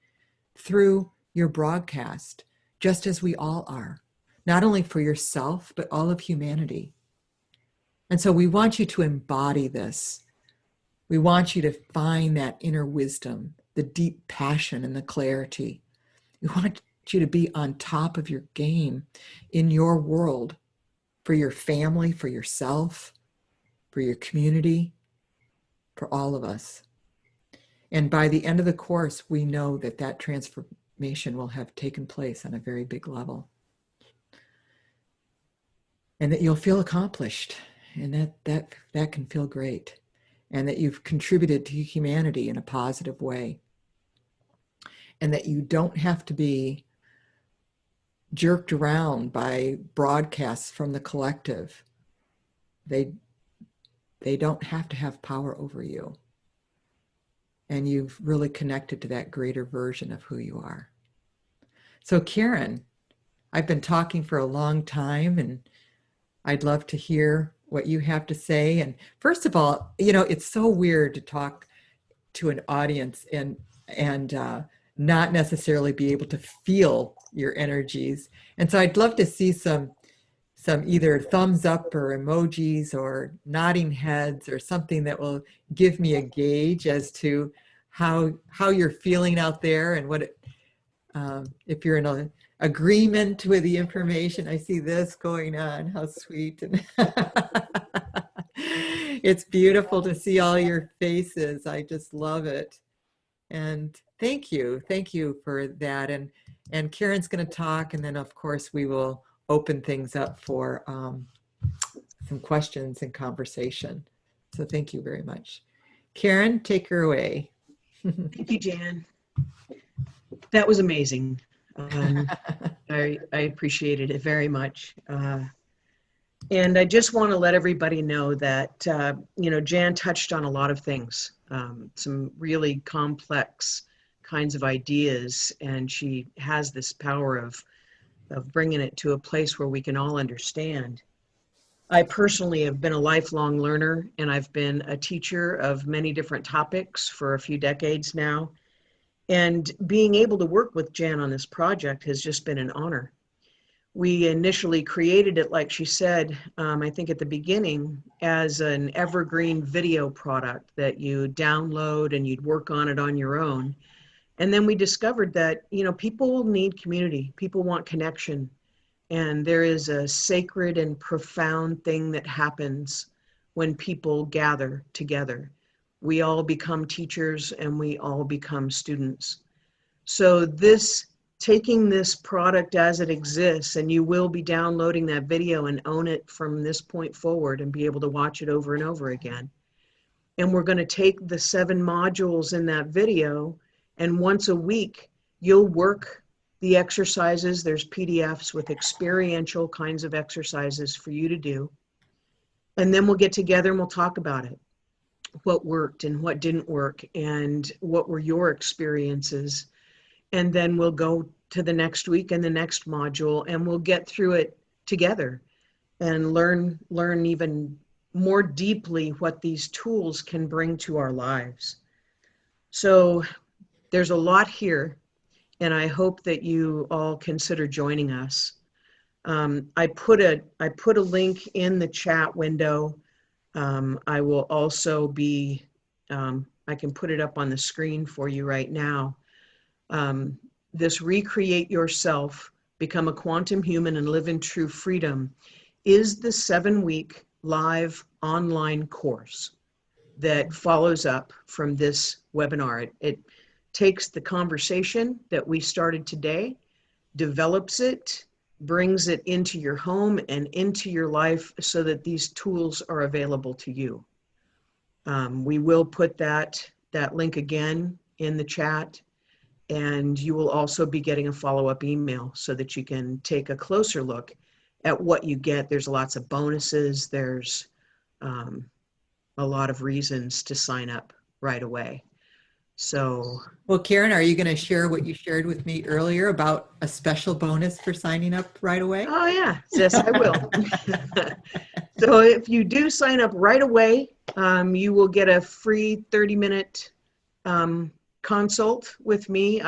through your broadcast, just as we all are, not only for yourself, but all of humanity. And so we want you to embody this. We want you to find that inner wisdom, the deep passion and the clarity. We want you to be on top of your game in your world, for your family, for yourself, for your community, for all of us. And by the end of the course, we know that that transformation will have taken place on a very big level. And that you'll feel accomplished, and that can feel great. And that you've contributed to humanity in a positive way. And that you don't have to be jerked around by broadcasts from the collective. They don't have to have power over you. And you've really connected to that greater version of who you are. So Karen, I've been talking for a long time, and I'd love to hear what you have to say. And first of all, it's so weird to talk to an audience and not necessarily be able to feel your energies. And so I'd love to see some either thumbs up or emojis or nodding heads or something that will give me a gauge as to how you're feeling out there and what if you're in a agreement with the information. I see this going on. How sweet. And it's beautiful to see all your faces. I just love it. And thank you for that. And Karen's going to talk, and then of course we will open things up for some questions and conversation. So thank you very much. Karen, take her away. Thank you, Jan. That was amazing. I appreciated it very much. And I just want to let everybody know that, Jan touched on a lot of things, some really complex kinds of ideas, and she has this power of bringing it to a place where we can all understand. I personally have been a lifelong learner, and I've been a teacher of many different topics for a few decades now. And being able to work with Jan on this project has just been an honor. We initially created it, like she said, I think at the beginning, as an evergreen video product that you download and you'd work on it on your own. And then we discovered that, people need community, people want connection. And there is a sacred and profound thing that happens when people gather together. We all become teachers and we all become students. So taking this product as it exists, and you will be downloading that video and own it from this point forward and be able to watch it over and over again. And we're going to take the 7 modules in that video, and once a week, you'll work the exercises. There's PDFs with experiential kinds of exercises for you to do. And then we'll get together and we'll talk about it. What worked and what didn't work, and what were your experiences. And then we'll go to the next week and the next module, and we'll get through it together and learn even more deeply what these tools can bring to our lives. So there's a lot here, and I hope that you all consider joining us. I put a link in the chat window. I will also be, I can put it up on the screen for you right now. This Recreate Yourself, Become a Quantum Human and Live in True Freedom is the 7-week live online course that follows up from this webinar. It takes the conversation that we started today, develops it, brings it into your home and into your life so that these tools are available to you. We will put that link again in the chat. And you will also be getting a follow-up email so that you can take a closer look at what you get. There's lots of bonuses. There's a lot of reasons to sign up right away. So, well, Karen, are you going to share what you shared with me earlier about a special bonus for signing up right away? Oh yeah, yes, I will. So if you do sign up right away, you will get a free 30-minute consult with me.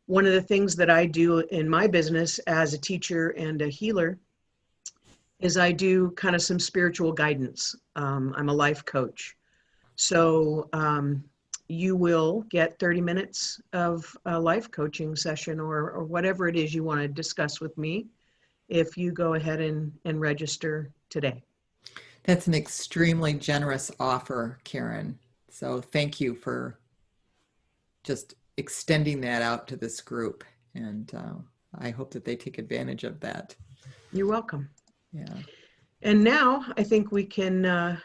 One of the things that I do in my business as a teacher and a healer is I do kind of some spiritual guidance. I'm a life coach. So you will get 30 minutes of a life coaching session or whatever it is you want to discuss with me if you go ahead and register today. That's an extremely generous offer, Karen. So thank you for just extending that out to this group. And I hope that they take advantage of that. You're welcome. Yeah. And now I think we can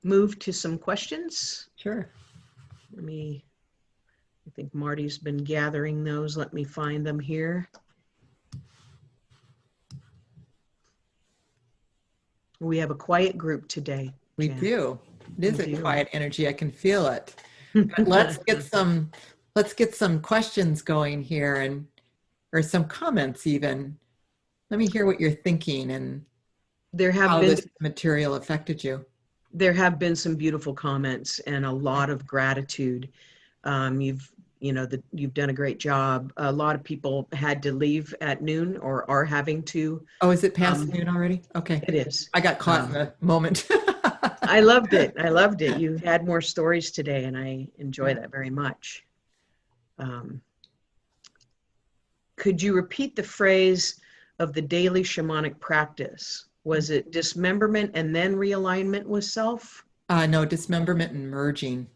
move to some questions. Sure. I think Marty's been gathering those. Let me find them here. We have a quiet group today. We Jan. do. It is We a do. quiet energy. I can feel it. But let's get some questions going here or some comments even. Let me hear what you're thinking and how this material affected you. There have been some beautiful comments and a lot of gratitude. You've done a great job. A lot of people had to leave at noon or are having to. Oh, is it past noon already? Okay. It is. I got caught in the moment. I loved it. You had more stories today, and I enjoy that very much. Could you repeat the phrase of the daily shamanic practice? Was it dismemberment and then realignment with self? No, dismemberment and merging.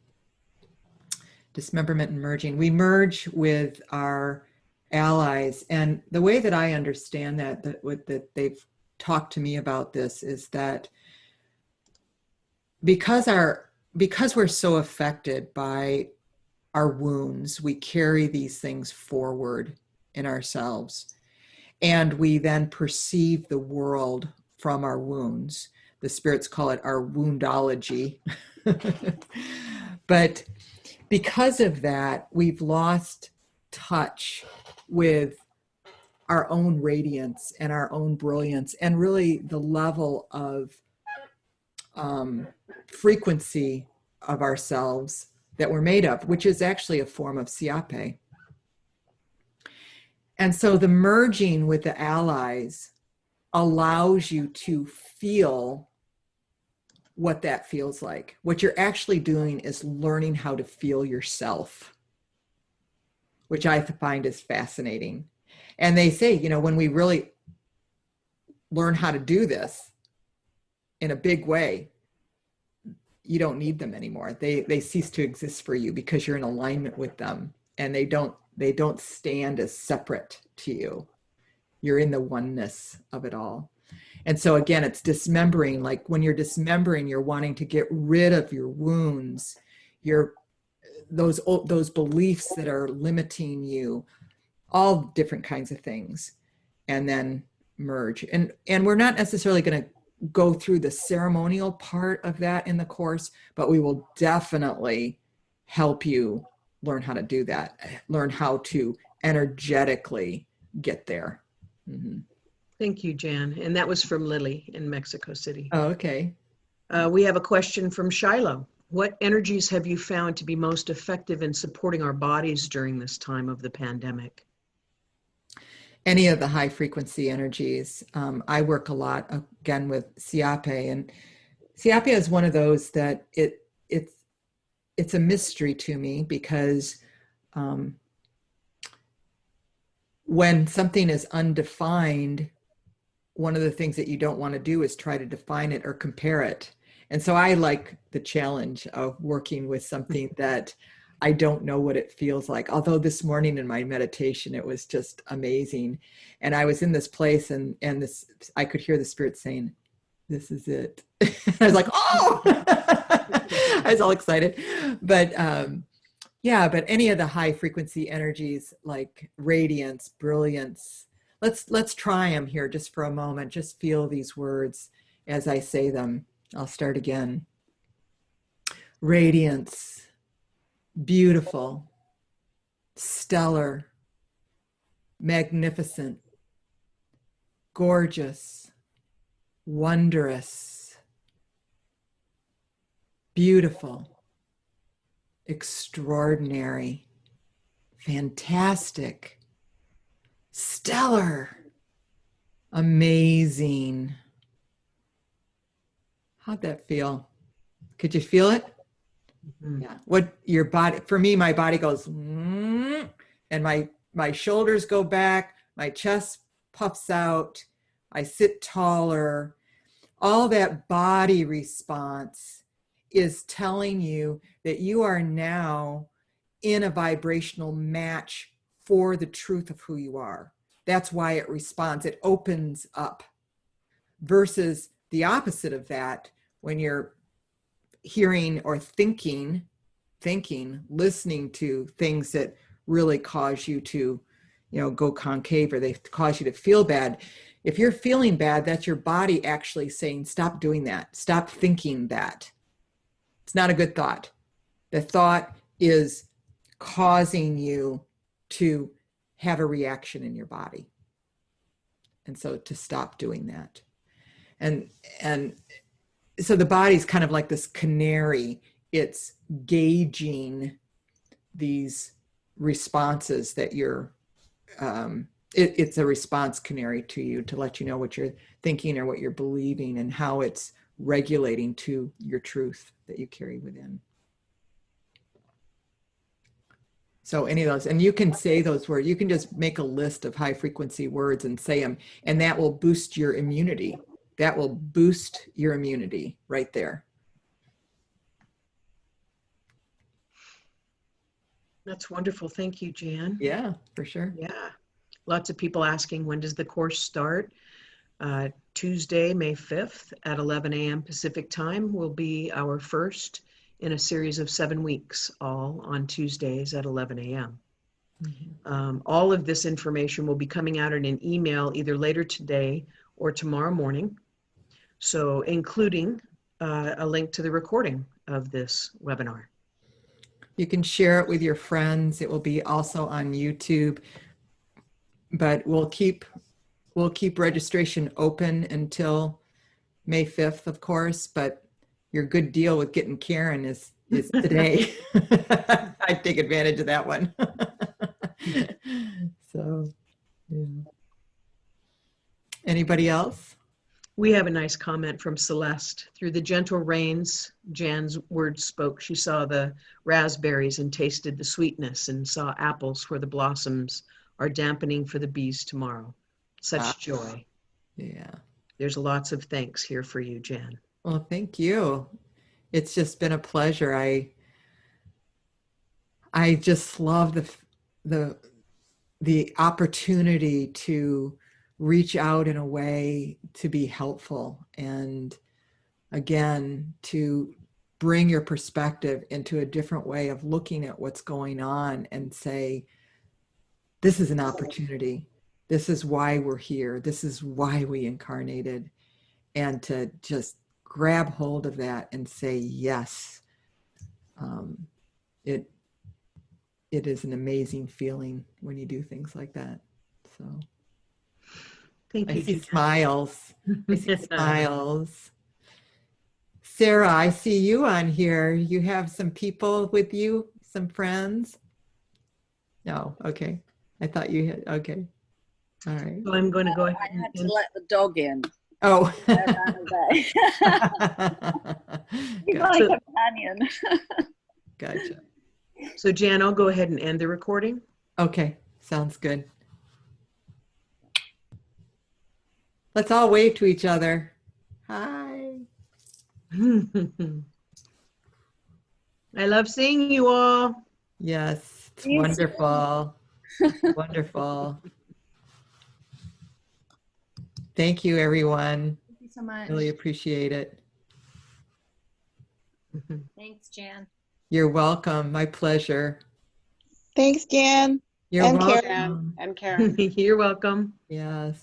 Dismemberment and merging. We merge with our allies. And the way that I understand that they've talked to me about this is that because we're so affected by our wounds. We carry these things forward in ourselves. And we then perceive the world from our wounds. The spirits call it our woundology. But because of that, we've lost touch with our own radiance and our own brilliance, and really the level of frequency of ourselves that we're made of, which is actually a form of siape. And so the merging with the allies allows you to feel what that feels like. What you're actually doing is learning how to feel yourself, which I find is fascinating. And they say, you know, when we really learn how to do this in a big way, you don't need them anymore. They cease to exist for you because you're in alignment with them, and they don't stand as separate to you. You're in the oneness of it all. And so again, it's dismembering. Like when you're dismembering, you're wanting to get rid of your wounds, those beliefs that are limiting you, all different kinds of things, and then merge. And we're not necessarily going to go through the ceremonial part of that in the course, but we will definitely help you learn how to do that, learn how to energetically get there. Mm-hmm. Thank you, Jan. And that was from Lily in Mexico City. Oh, okay. We have a question from Shiloh. What energies have you found to be most effective in supporting our bodies during this time of the pandemic? Any of the high frequency energies. I work a lot, again, with siape, and siape is one of those that it's a mystery to me, because when something is undefined, one of the things that you don't want to do is try to define it or compare it. And so I like the challenge of working with something that I don't know what it feels like. Although this morning in my meditation, it was just amazing. And I was in this place, and this, I could hear the spirit saying, "This is it." I was like, "Oh!" I was all excited. But yeah, but any of the high frequency energies like radiance, brilliance, let's try them here just for a moment. Just feel these words as I say them. I'll start again. Radiance, beautiful, stellar, magnificent, gorgeous, wondrous, beautiful, extraordinary, fantastic, stellar, amazing. How'd that feel? Could you feel it? Mm-hmm. Yeah. What your body, for me, my body goes, and my shoulders go back, my chest puffs out, I sit taller. All that body response is telling you that you are now in a vibrational match for the truth of who you are. That's why it responds. It opens up, versus the opposite of that, when you're hearing or thinking, listening to things that really cause you to, go concave, or they cause you to feel bad. If you're feeling bad, that's your body actually saying, stop doing that. Stop thinking that. It's not a good thought. The thought is causing you to have a reaction in your body. And so to stop doing that. And so the body's kind of like this canary. It's gauging these responses that you're, it's a response canary to you, to let you know what you're thinking or what you're believing, and how it's regulating to your truth that you carry within. So any of those, and you can say those words, you can just make a list of high frequency words and say them, and that will boost your immunity. That will boost your immunity right there. That's wonderful. Thank you, Jan. Yeah, for sure. Yeah. Lots of people asking, when does the course start? Tuesday, May 5th at 11 a.m. Pacific time will be our first in a series of 7 weeks, all on Tuesdays at 11 a.m. All of this information will be coming out in an email either later today or tomorrow morning. So including a link to the recording of this webinar. You can share it with your friends. It will be also on YouTube, but we'll keep registration open until May 5th, of course, but your good deal with getting Karen is today. I take advantage of that one. So, yeah. Anybody else? We have a nice comment from Celeste. Through the gentle rains, Jan's words spoke. She saw the raspberries and tasted the sweetness and saw apples where the blossoms are dampening for the bees tomorrow. Such joy. Yeah. There's lots of thanks here for you, Jan. Well, thank you. It's just been a pleasure. I just love the opportunity to reach out in a way to be helpful, and again to bring your perspective into a different way of looking at what's going on and say, this is an opportunity. This is why we're here. This is why we incarnated. And to just grab hold of that and say yes. It is an amazing feeling when you do things like that. So thank you. I see smiles. I see smiles. Sarah, I see you on here. You have some people with you, some friends? No, okay. I thought you had, okay. All right. So I'm going to go ahead. I had to let the dog in. Oh. He's my companion. Gotcha. So Jan, I'll go ahead and end the recording. Okay, sounds good. Let's all wave to each other. Hi. I love seeing you all. Yes, it's You wonderful. Wonderful. Thank you, everyone. Thank you so much. Really appreciate it. Thanks, Jan. You're welcome. My pleasure. Thanks, Jan. You're And welcome. Karen. And Karen. You're welcome. Yes.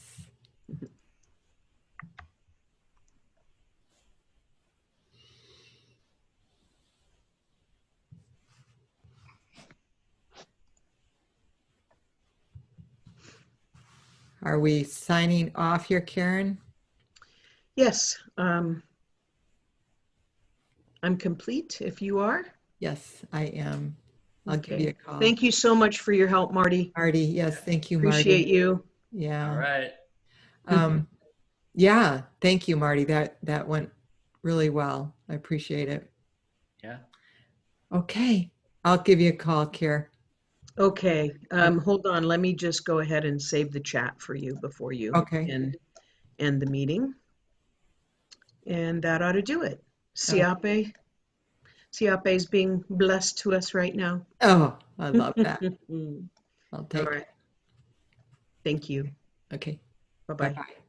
Are we signing off here, Karen? Yes, I'm complete if you are. Yes, I am. I'll give you a call. Thank you so much for your help, Marty. Marty, yes, thank you, Marty. Appreciate you. Yeah. All right. Yeah, thank you, Marty. That went really well. I appreciate it. Yeah. Okay, I'll give you a call, Kier. Okay, hold on. Let me just go ahead and save the chat for you before you end the meeting. And that ought to do it. Siape is being blessed to us right now. Oh, I love that. I'll take All right. it. Thank you. Okay. Bye-bye. Bye-bye.